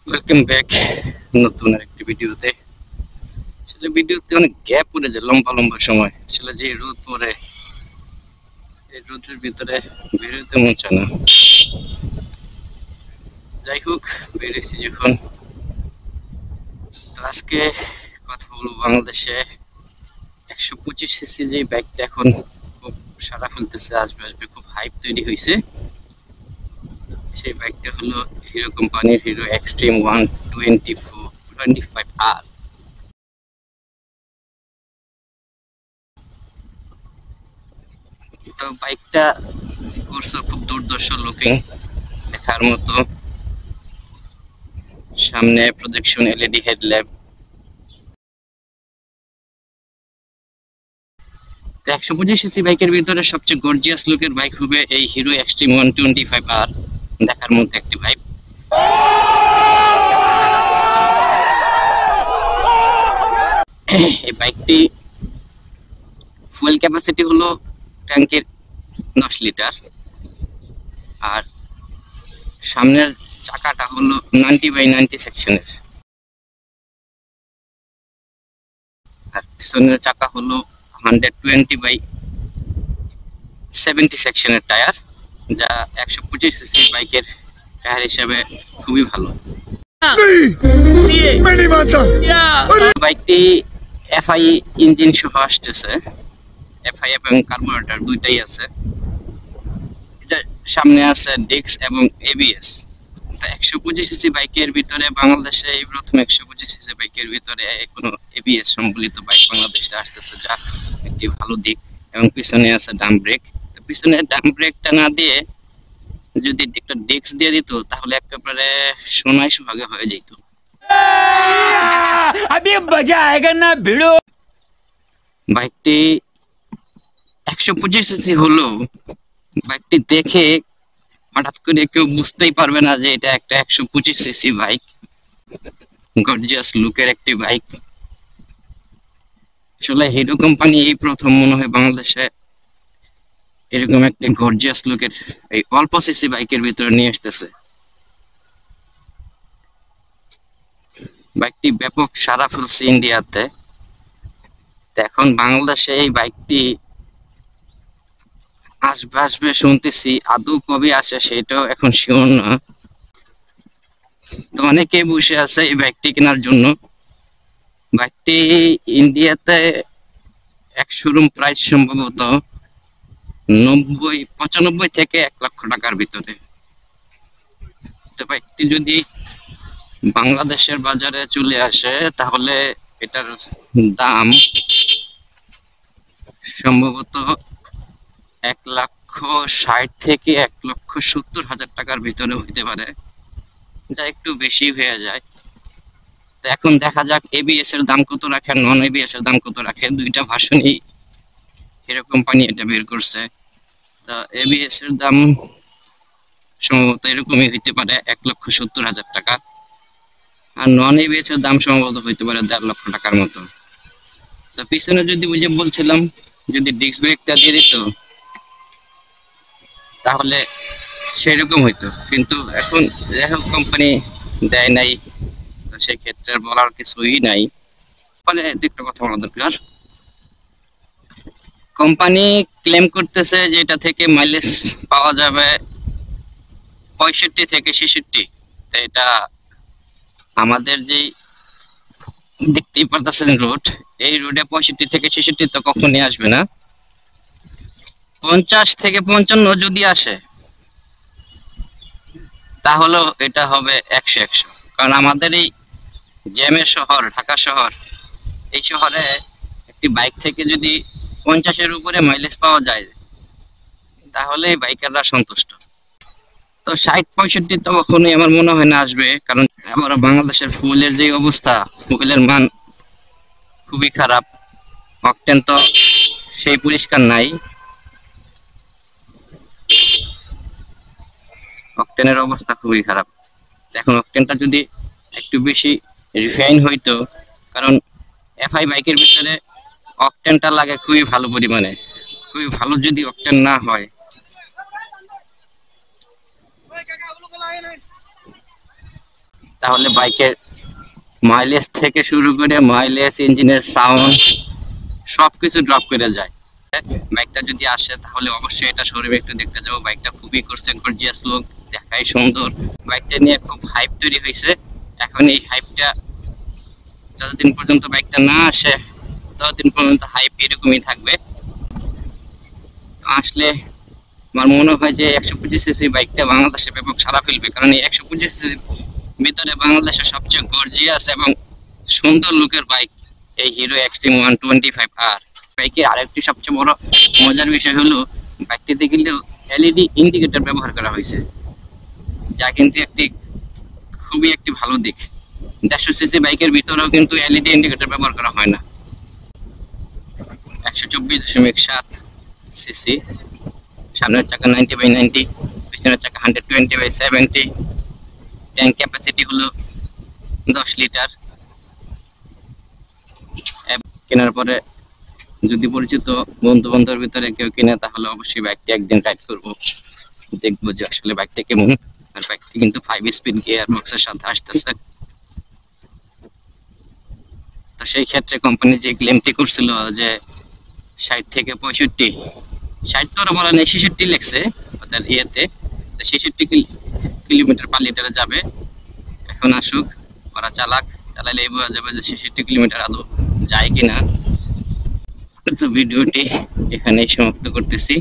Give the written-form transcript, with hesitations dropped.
Welcome back নতুন আরেকটি ভিডিওতে। আসলে ভিডিওতে অনেক গ্যাপ পড়ে যায়, লম্বা লম্বা সময়। আসলে যে রোদ পড়ে, এই রোদের ভিতরে বেরোতে মন চায় না। যাই হোক, বেরিয়েছি যখন, তো আজকে কথা বলবো বাংলাদেশে 125 সিসি যে বাইকটা এখন খুব সারা ফেলতেছে, আসবে আসবে খুব হাইপ তৈরি হয়েছে। সেই বাইকটা হলো হিরো কোম্পানির হিরো এক্সট্রিম 125R। তো বাইকটা করছে খুব দুর্দর্শ লুকিং, দেখার মতো। সামনে প্রজেকশন এলইডি হেডল্যাম্প। তো 125 সিসি বাইকের ভিতরে সবচেয়ে গর্জিয়াস লুকের বাইক হবে এই হিরো এক্সট্রিম 125R। দেখার মতো একটি বাইক। এই বাইকটি ফুয়েল ক্যাপাসিটি হলো ট্যাঙ্কের 10 লিটার, আর সামনের চাকাটা হলো 90/90 সেকশনের, আর পিছনের চাকা হলো 120/70 সেকশনের টায়ার, যা 125 সিসি বাইকের টায়ার হিসেবে খুবই ভালো। বাইকটি এফআই ইঞ্জিন সহ আসতেছে, এফআই এবং কার্বোরেটর দুইটাই আছে। এটা সামনে আছে ডিস্ক এবং এবিএস। 125 সিসি বাইকের ভিতরে বাংলাদেশে এই প্রথম 125 সিসি বাইকের ভিতরে কোনো এবিএস সম্বলিত বাইক বাংলাদেশে আসতেছে, যা একটি ভালো দিক। এবং পিছনে আছে ডাম ব্রেক। তো পিছনে ডাম ব্রেকটা না দিয়ে যদি একটা ডিস্ক দিয়ে দিত, তাহলে একেবারে সোনায় সোহাগে হয়ে যেত। বাইকটি 125 সিসি হলো, বাইকটি দেখে হঠাৎ করে কেউ বুঝতেই পারবে না যে এটা একটা 125 সিসি বাইক। গর্জিয়াস লুকের একটি বাইক। আসলে হিরো কোম্পানি এই প্রথম মনে হয় বাংলাদেশে এরকম একটা গর্জিয়াস লুকের এই অল্প সিসি বাইকের ভিতরে নিয়ে আসতেছে। বাইকটি ব্যাপক সাড়া ফেলছে ইন্ডিয়াতে। এখন বাংলাদেশে এই বাইকটি আসবে আসবে শুনতেছি, আদৌ কবে আসে সেটাও এখন শিওর না। তো অনেকে বসে আছে এই বাইকটি কেনার জন্য। বাইকটি ইন্ডিয়াতে এক শোরুম প্রাইস সম্ভবত 95 থেকে 1 লক্ষ টাকার ভিতরে। তো বাইকটি যদি বাংলাদেশের বাজারে চলে আসে, তাহলে এটার দাম সম্ভবত 1,60,000 থেকে 1,70,000 টাকার ভিতরে হইতে পারে, যা একটু বেশি হয়ে যায়। তো এখন দেখা যাক এবিএস এর দাম কত রাখে, নন এবিএস এর দাম কত রাখে। দুইটা ভার্সনই হিরো কোম্পানি এটা বের করছে। তো এবিএস এর দাম সম্ভবত এরকমই হইতে পারে 1,70,000 টাকা, আর নন এবিএস এর দাম সম্ভবত হইতে পারে 1.5 লক্ষ টাকার মতো। তো পিছনে যদি ওই যে বলছিলাম, যদি ডিস্ক ব্রেকটা দিয়ে দিত তাহলে সেরকম হইতো, কিন্তু এখন যাই হোক কোম্পানি দেয় নাই, তো সেই ক্ষেত্রে বলার কিছুই নাই। ফলে একটা কথা বলা দরকার, কোম্পানি ক্লেম করতেছে যে এটা থেকে মাইলেজ পাওয়া যাবে 65 থেকে 66। তো এটা আমাদের যে দেখতেই পারতেছেন রোড, এই রোডে 65 থেকে 66 তো কখনই আসবে না। 50 থেকে 55 যদি আসে, তাহলে এটা হবে 100-100। কারণ আমাদের এই জ্যামের শহর ঢাকা শহর, এই শহরে একটি বাইক থেকে যদি 50-এর উপরে মাইলেজ পাওয়া যায়, তাহলে বাইকাররা সন্তুষ্ট। তো 60-65 তো কখনোই আমার মনে হয় না আসবে, কারণ আবার বাংলাদেশের ফুয়েলের যে অবস্থা, ফুয়েলের মান খুবই খারাপ। অকটেন তো সেই পরিষ্কার নাই, অকটেনের অবস্থা খুবই খারাপ। এখন অকটেনটা যদি একটু বেশি রিফাইন হইতো, কারণ এফআই বাইকের ভিতরে অকটেনটা লাগে খুবই ভালো পরিমাণে। খুবই ভালো যদি অকটেন না হয়, তাহলে বাইকের মাইলেজ থেকে শুরু করে মাইলেজ, ইঞ্জিনের সাউন্ড সবকিছু ড্রপ করে যায়। বাইকটা যদি আসে তাহলে অবশ্যই এটা শোরুমে একটু দেখতে যাবো। বাইকটা খুবই করছে গর্জিয়াস লুক, দেখাই সুন্দর। বাইকটা নিয়ে খুব হাইপ তৈরি হয়েছে। এখন এই হাইপটা যতদিন পর্যন্ত বাইকটা না আসে ততদিন পর্যন্ত হাইপ এরকমই থাকবে। আসলে আমার মনে হয় যে 125cc বাইকটা বাংলাদেশে ব্যাপক সারা ফেলবে, কারণ এই 125cc ভিতরে বাংলাদেশের সবচেয়ে গর্জিয়াস এবং সুন্দর লুকের বাইক এই হিরো এক্সট্রিম 125R। বাইকে আরেকটি সবচেয়ে বড় মজার বিষয় হলো বাইকটিতে কিন্তু এলইডি ইন্ডিকেটর ব্যবহার করা হয়েছে, যা কিন্তু খুবই একটি ভালো দিক। 150cc বাইকের ভিতরেও কিন্তু এলইডি ইন্ডিকেটর ব্যবহার করা হয় না। 124.7cc, সামনের চাকা 90/90, পিছনের চাকা 120/70। ট্যাঙ্ক ক্যাপাসিটি হলো 10 লিটার। কেনার পরে যদি পরিচিত বন্ধু বান্ধবের ভিতরে কেউ কিনে তাহলে অবশ্যই বাইকটি একদিন রাইড করবো, দেখবো যে আসলে বাইকটা কেমন। আর বাইকটি কিন্তু 5 স্পিড গিয়ার বক্সের সাথে আসতেছে। তো সেই ক্ষেত্রে কোম্পানি যে ক্লেমটি করছিল যে 60 থেকে 65, 60 তো ওরা বলা নেই, 66 লেখছে ওদের ইয়েতে, 66 কিলোমিটার পার লিটারে যাবে। এখন আসুক, ওরা চালালে বোঝা যাবে যে 66 কিলোমিটার আদৌ যায় কিনা। তো ভিডিওটি এখানেই সমাপ্ত করতেছি।